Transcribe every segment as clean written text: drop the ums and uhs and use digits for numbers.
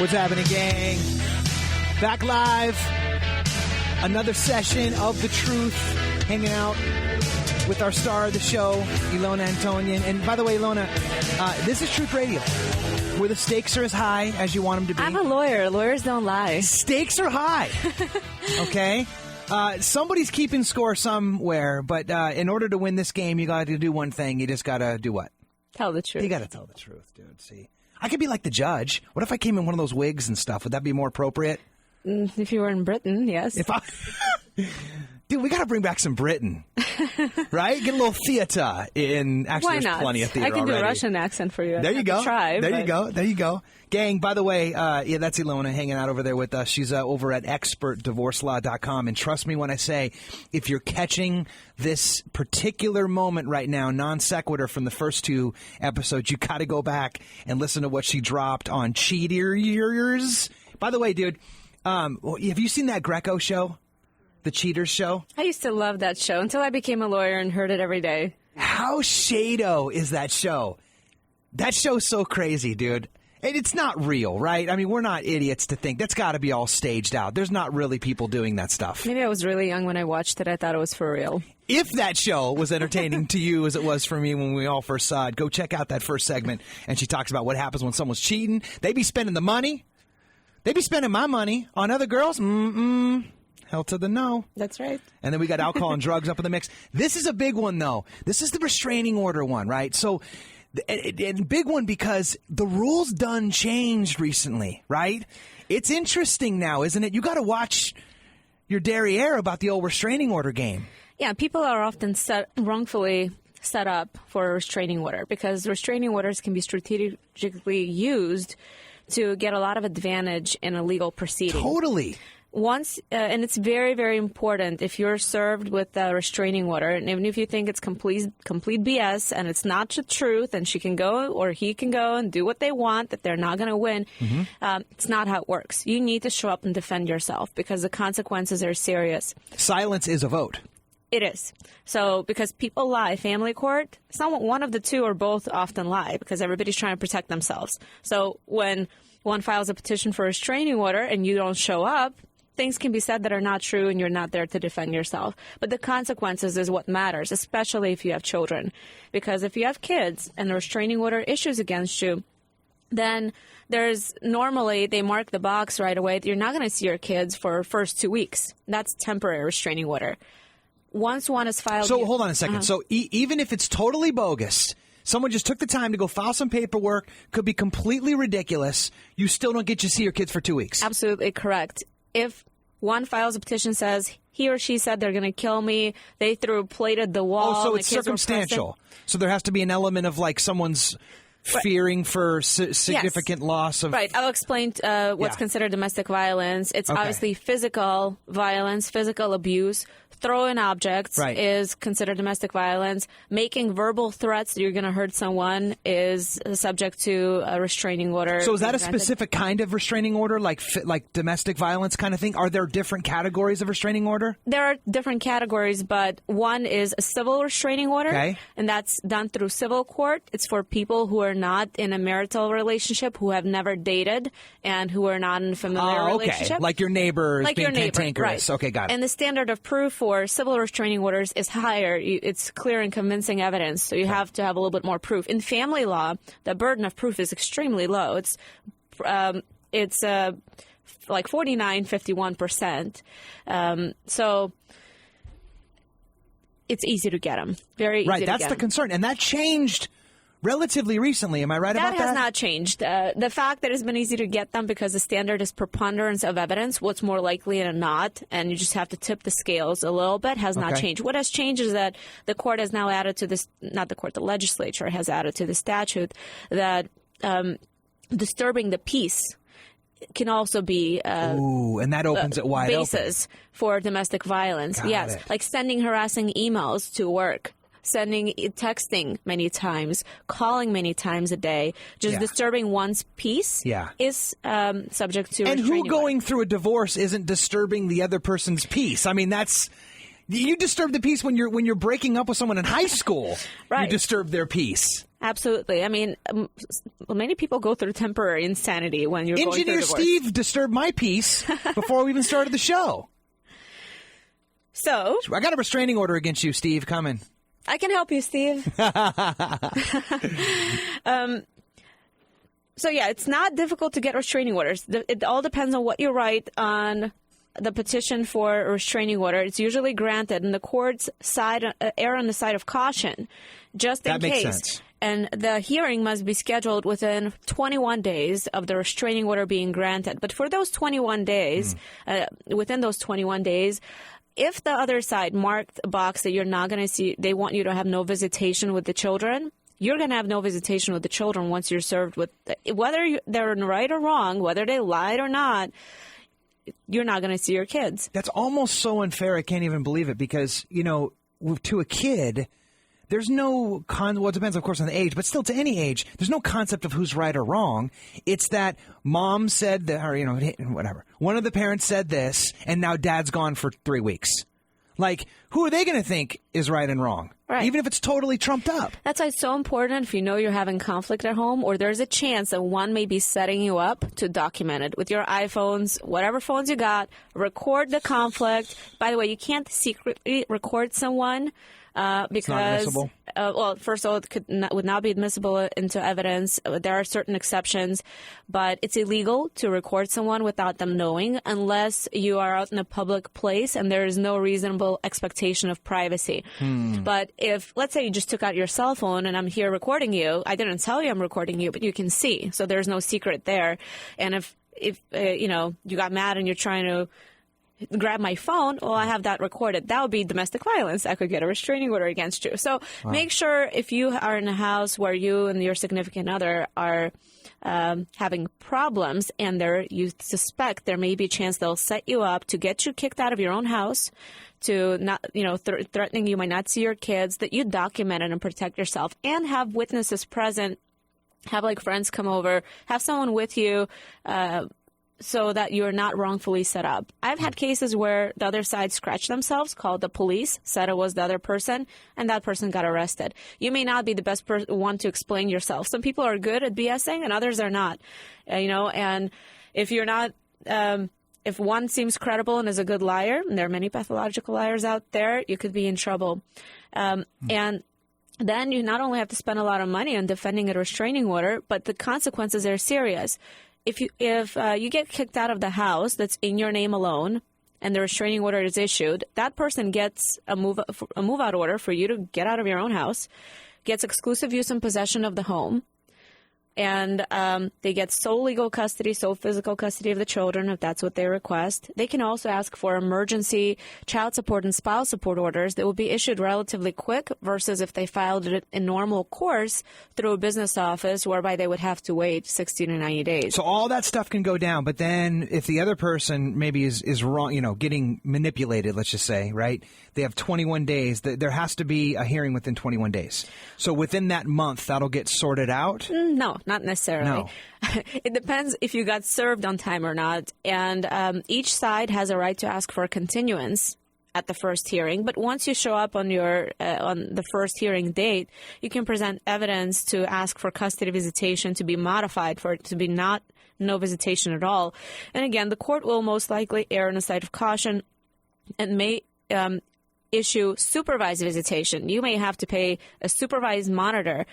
What's happening, gang? Back live. Another session of The Truth. Hanging out with our star of the show, Ilona Antonyan. And by the way, Ilona, this is Truth Radio, where the stakes are as high as you want them to be. I'm a lawyer. Lawyers don't lie. Stakes are high. Okay? Somebody's keeping score somewhere, but in order to win this game, you got to do one thing. You just got to do what? Tell the truth. You got to tell the truth, dude. See? I could be like the judge. What if I came in one of those wigs and stuff? Would that be more appropriate? If you were in Britain, yes. Dude, we got to bring back some Britain, right? Get a little theater in. Actually, Why there's not? plenty of theater I can already. do a Russian accent for you. There you go. Try, there you go. There you go. Gang, by the way, that's Ilona hanging out over there with us. She's over at expertdivorcelaw.com. And trust me when I say, if you're catching this particular moment right now, non sequitur from the first two episodes, you got to go back and listen to what she dropped on cheaters. By the way, dude, have you seen that Greco show? The Cheaters show? I used to love that show until I became a lawyer and heard it every day. How shado is that show? That show's so crazy, dude. And it's not real, right? I mean, we're not idiots to think that's got to be all staged out. There's not really people doing that stuff. Maybe I was really young when I watched it. I thought it was for real. If that show was entertaining to you as it was for me when we all first saw it, go check out that first segment. And she talks about what happens when someone's cheating. They be spending the money. They be spending my money on other girls. Hell to the no. That's right. And then we got alcohol and drugs up in the mix. This is a big one, though. This is the restraining order one, right? So, and big one because the rules done changed recently, right? It's interesting now, isn't it? You got to watch your derriere about the old restraining order game. Yeah, people are often wrongfully set up for a restraining order because restraining orders can be strategically used to get a lot of advantage in a legal proceeding. Totally. Once, and it's very, very important if you're served with a restraining order, and even if you think it's complete BS and it's not the truth, and she can go or he can go and do what they want, that they're not going to win, it's not how it works. You need to show up and defend yourself because the consequences are serious. Silence is a vote. It is. So because people lie, family court, one of the two or both often lie because everybody's trying to protect themselves. So when one files a petition for a restraining order and you don't show up, things can be said that are not true and you're not there to defend yourself. But the consequences is what matters, especially if you have children. Because if you have kids and a restraining order issues against you, then normally they mark the box right away that you're not going to see your kids for the first 2 weeks. That's temporary restraining order. Once one is filed... So hold on a second. So even if it's totally bogus, someone just took the time to go file some paperwork, could be completely ridiculous, you still don't get to see your kids for 2 weeks. Absolutely correct. If one files a petition, says he or she said they're going to kill me, they plated the wall. Oh, so it's circumstantial. So there has to be an element of like someone's fearing for significant loss of... Right. I'll explain what's considered domestic violence. It's obviously physical violence, physical abuse. Throwing objects is considered domestic violence. Making verbal threats that you're going to hurt someone is subject to a restraining order. So is that a specific kind of restraining order, like domestic violence kind of thing? Are there different categories of restraining order? There are different categories, but one is a civil restraining order, and that's done through civil court. It's for people who are not in a marital relationship, who have never dated, and who are not in a familiar relationship. Like your neighbor is being cantankerous. Right. Okay, got it. And the standard of proof for civil restraining orders is higher. It's clear and convincing evidence, so you have to have a little bit more proof. In family law, the burden of proof is extremely low. It's like 49-51%. So it's easy to get them. Very easy to get them. Right, that's the concern. And that changed relatively recently. Am I right about that? That has not changed. The fact that it's been easy to get them because the standard is preponderance of evidence, what's more likely than not, and you just have to tip the scales a little bit, has not changed. What has changed is that the court has now added to this, not the court, the legislature has added to the statute that disturbing the peace can also be and that opens it wide basis for domestic violence. Got it. Like sending harassing emails to work, texting many times, calling many times a day, just disturbing one's peace is subject to And restraining who going order. through a divorce isn't disturbing the other person's peace? I mean, you disturb the peace when you're breaking up with someone in high school. You disturb their peace. Absolutely. I mean, many people go through temporary insanity when you're going through Engineer divorce. Steve disturbed my peace before we even started the show. So I got a restraining order against you, Steve, coming. I can help you, Steve. So, yeah, it's not difficult to get restraining orders. It all depends on what you write on the petition for a restraining order. It's usually granted, and the courts err on the side of caution, just in case. That makes sense. And the hearing must be scheduled within 21 days of the restraining order being granted. But for those 21 days, within those 21 days, if the other side marked a box that you're not going to see, they want you to have no visitation with the children, you're going to have no visitation with the children once you're served with, whether they're right or wrong, whether they lied or not, you're not going to see your kids. That's almost so unfair, I can't even believe it, because, you know, to a kid, there's no well, it depends, of course, on the age, but still to any age, there's no concept of who's right or wrong. It's that mom said that, or, you know, whatever. One of the parents said this, and now dad's gone for 3 weeks. Like, who are they going to think is right and wrong? Right. Even if it's totally trumped up. That's why it's so important if you know you're having conflict at home, or there's a chance that one may be setting you up, to document it with your iPhones, whatever phones you got, record the conflict. By the way, you can't secretly record someone because, well, first of all, it would not be admissible into evidence. There are certain exceptions, but it's illegal to record someone without them knowing unless you are out in a public place and there is no reasonable expectation of privacy. But if, let's say you just took out your cell phone and I'm here recording you, I didn't tell you I'm recording you, but you can see. So there's no secret there. And if you know, you got mad and you're trying to grab my phone, well, I have that recorded. That would be domestic violence. I could get a restraining order against you. So make sure if you are in a house where you and your significant other are having problems and you suspect there may be a chance they'll set you up to get you kicked out of your own house, to not, you know, threatening you might not see your kids, that you document it and protect yourself, and have witnesses present, have like friends come over, have someone with you, so that you're not wrongfully set up. I've had cases where the other side scratched themselves, called the police, said it was the other person, and that person got arrested. You may not be the best one to explain yourself. Some people are good at BSing and others are not. You know, and if you're not, if one seems credible and is a good liar, and there are many pathological liars out there, you could be in trouble. And then you not only have to spend a lot of money on defending a restraining order, but the consequences are serious. If you get kicked out of the house that's in your name alone and the restraining order is issued, that person gets a move-out order for you to get out of your own house, gets exclusive use and possession of the home, and they get sole legal custody, sole physical custody of the children if that's what they request. They can also ask for emergency child support and spouse support orders that will be issued relatively quick versus if they filed it in normal course through a business office, whereby they would have to wait 60 to 90 days. So all that stuff can go down, but then if the other person maybe is wrong, you know, getting manipulated, let's just say, right? They have 21 days. There has to be a hearing within 21 days. So within that month, that'll get sorted out? No, not necessarily. No. It depends if you got served on time or not. And each side has a right to ask for a continuance at the first hearing. But once you show up on the first hearing date, you can present evidence to ask for custody visitation to be modified for it to be no visitation at all. And again, the court will most likely err on the side of caution and may issue supervised visitation. You may have to pay a supervised monitor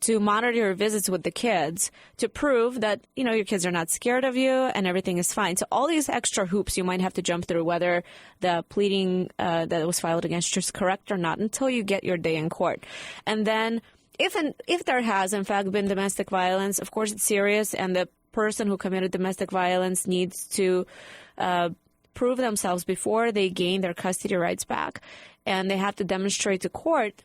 to monitor your visits with the kids to prove that, you know, your kids are not scared of you and everything is fine. So all these extra hoops you might have to jump through, whether the pleading that was filed against you is correct or not, until you get your day in court. And then if there has, in fact, been domestic violence, of course it's serious, and the person who committed domestic violence needs to prove themselves before they gain their custody rights back. And they have to demonstrate to court,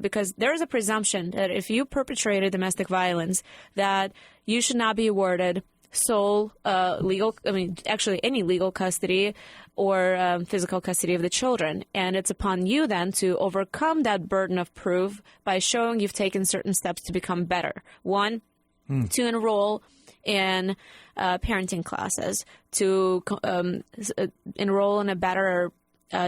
because there is a presumption that if you perpetrated domestic violence, that you should not be awarded sole any legal custody or physical custody of the children. And it's upon you then to overcome that burden of proof by showing you've taken certain steps to become better. One, to enroll in parenting classes, to enroll in a better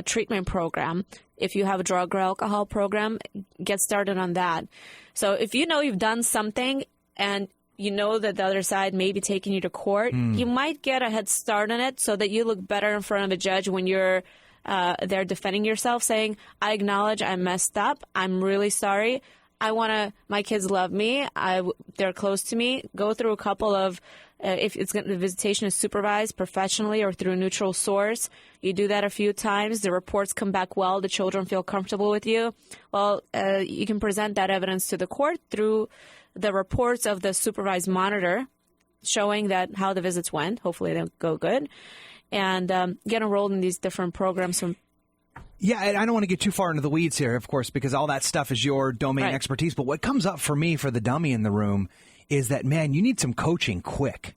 treatment program. If you have a drug or alcohol program, get started on that. So if you know you've done something and you know that the other side may be taking you to court, you might get a head start on it so that you look better in front of a judge when you're there defending yourself, saying, I acknowledge I messed up. I'm really sorry. My kids love me. They're close to me. Go through a couple of, if the visitation is supervised professionally or through a neutral source, you do that a few times. The reports come back well. The children feel comfortable with you. Well, you can present that evidence to the court through the reports of the supervised monitor showing that how the visits went. Hopefully they'll go good. And get enrolled in these different programs. Yeah, I don't want to get too far into the weeds here, of course, because all that stuff is your domain expertise. But what comes up for me, for the dummy in the room, is that, man, you need some coaching quick.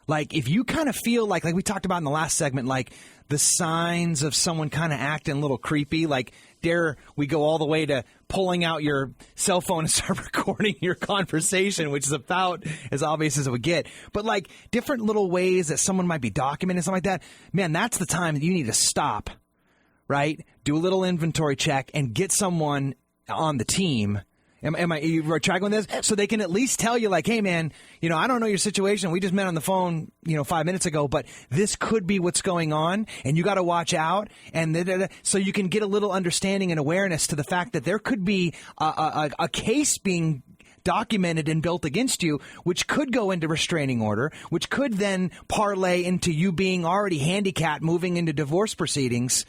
Like, if you kind of feel like we talked about in the last segment, like the signs of someone kind of acting a little creepy, like dare we go all the way to pulling out your cell phone and start recording your conversation, which is about as obvious as it would get. But like different little ways that someone might be documenting, something like that, man, that's the time that you need to stop, right? Do a little inventory check and get someone on the team. Am I tracking with this? So they can at least tell you, like, hey, man, I don't know your situation. We just met on the phone, 5 minutes ago, but this could be what's going on, and you got to watch out. And so you can get a little understanding and awareness to the fact that there could be a case being documented and built against you, which could go into restraining order, which could then parlay into you being already handicapped moving into divorce proceedings.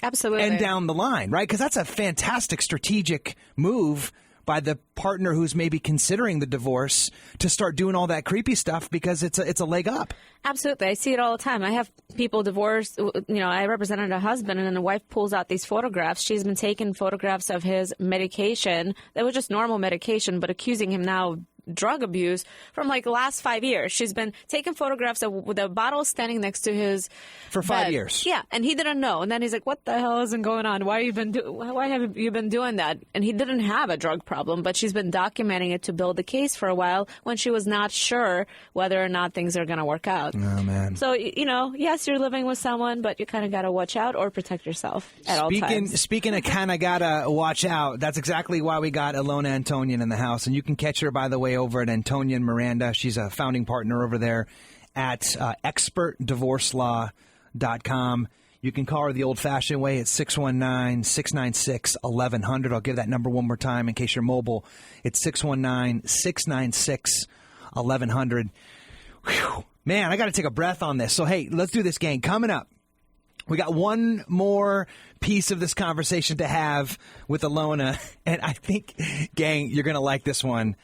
Absolutely. And down the line, right? Because that's a fantastic strategic move by the partner who's maybe considering the divorce to start doing all that creepy stuff because it's a leg up. Absolutely. I see it all the time. I have people divorced. I represented a husband, and then the wife pulls out these photographs. She's been taking photographs of his medication that was just normal medication, but accusing him now of drug abuse from like the last 5 years. She's been taking photographs with a bottle standing next to his for 5 years. Yeah, and he didn't know. And then he's like, "What the hell isn't going on? Why have you been doing that?" And he didn't have a drug problem, but she's been documenting it to build a case for a while when she was not sure whether or not things are going to work out. Oh man. So yes, you're living with someone, but you kind of got to watch out or protect yourself at all times. Speaking of kind of got to watch out, that's exactly why we got Ilona Antonyan in the house, and you can catch her, by the way, over at Antonyan Miranda. She's a founding partner over there at expertdivorcelaw.com. You can call her the old-fashioned way at 619-696-1100. I'll give that number one more time in case you're mobile. It's 619-696-1100. Whew. Man, I got to take a breath on this. So, hey, let's do this, gang. Coming up, we got one more piece of this conversation to have with Ilona, and I think, gang, you're going to like this one.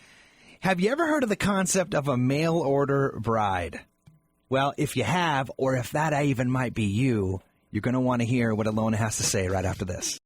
Have you ever heard of the concept of a mail-order bride? Well, if you have, or if that even might be you, you're going to want to hear what Ilona has to say right after this.